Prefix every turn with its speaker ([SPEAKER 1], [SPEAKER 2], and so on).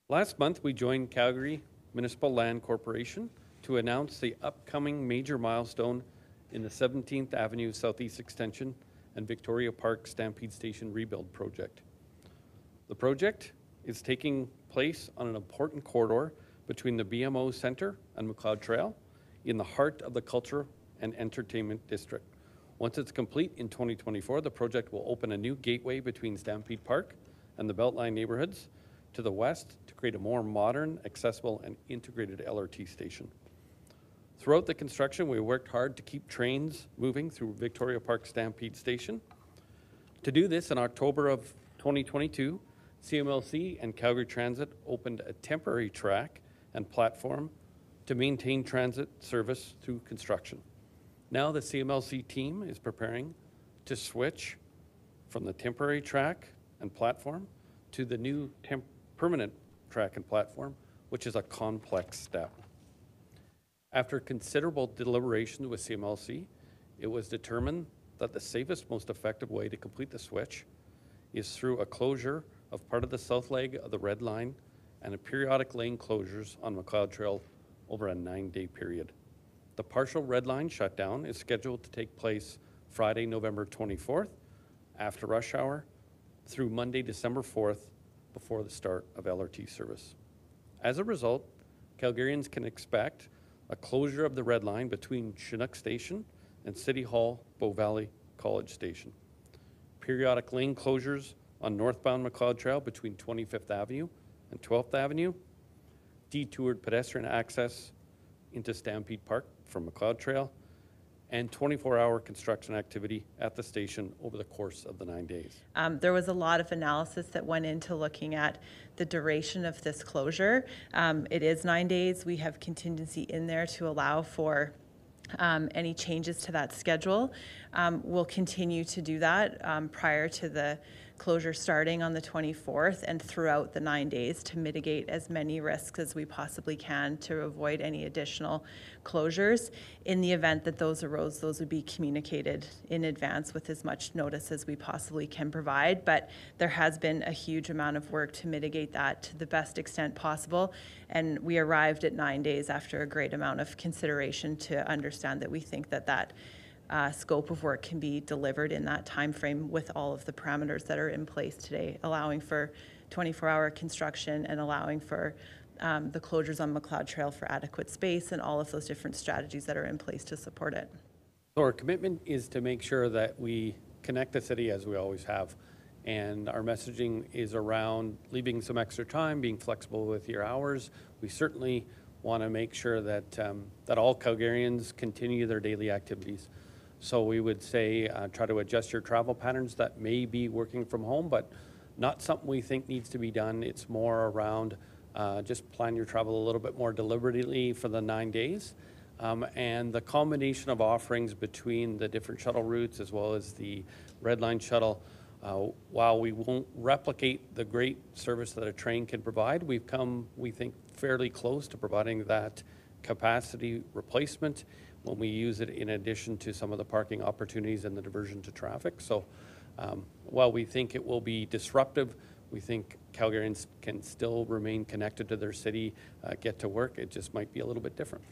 [SPEAKER 1] Last month, we joined Calgary Municipal Land Corporation to announce the upcoming major milestone in the 17th Avenue Southeast Extension and Victoria Park Stampede Station rebuild project. The project is taking place on an important corridor between the BMO Centre and Macleod Trail in the heart of the Culture and Entertainment District. Once it's complete in 2024, the project will open a new gateway between Stampede Park and the Beltline neighborhoods to the west to create a more modern, accessible, and integrated LRT station. Throughout the construction, we worked hard to keep trains moving through Victoria Park Stampede Station. To do this, in October of 2022, CMLC and Calgary Transit opened a temporary track and platform to maintain transit service through construction. Now the CMLC team is preparing to switch from the temporary track and platform to the new permanent track and platform, which is a complex step. After considerable deliberation with CMLC, it was determined that the safest, most effective way to complete the switch is through a closure of part of the south leg of the red line and a periodic lane closures on Macleod Trail over a 9-day period. The partial red line shutdown is scheduled to take place Friday, November 24th after rush hour through Monday, December 4th before the start of LRT service. As a result, Calgarians can expect a closure of the red line between Chinook Station and City Hall Bow Valley College Station. Periodic lane closures on northbound Macleod Trail between 25th Avenue and 12th Avenue, detoured pedestrian access into Stampede Park from Macleod Trail, and 24-hour construction activity at the station over the course of the 9 days.
[SPEAKER 2] There was a lot of analysis that went into looking at the duration of this closure. It is 9 days. We have contingency in there to allow for any changes to that schedule. We'll continue to do that prior to the closure starting on the 24th and throughout the 9 days to mitigate as many risks as we possibly can to avoid any additional closures. In the event that those arose, those would be communicated in advance with as much notice as we possibly can provide. But there has been a huge amount of work to mitigate that to the best extent possible. And we arrived at 9 days after a great amount of consideration to understand that we think that that scope of work can be delivered in that time frame with all of the parameters that are in place today, allowing for 24-hour construction and allowing for the closures on Macleod Trail for adequate space and all of those different strategies that are in place to support it.
[SPEAKER 1] So our commitment is to make sure that we connect the city as we always have. And our messaging is around leaving some extra time, being flexible with your hours. We certainly want to make sure that, that all Calgarians continue their daily activities. So we would say try to adjust your travel patterns that may be working from home, but not something we think needs to be done. It's more around just plan your travel a little bit more deliberately for the 9 days. And the combination of offerings between the different shuttle routes as well as the Red Line shuttle, while we won't replicate the great service that a train can provide, we've come, we think, fairly close to providing that capacity replacement when we use it in addition to some of the parking opportunities and the diversion to traffic. So while we think it will be disruptive, we think Calgarians can still remain connected to their city, get to work. It just might be a little bit different.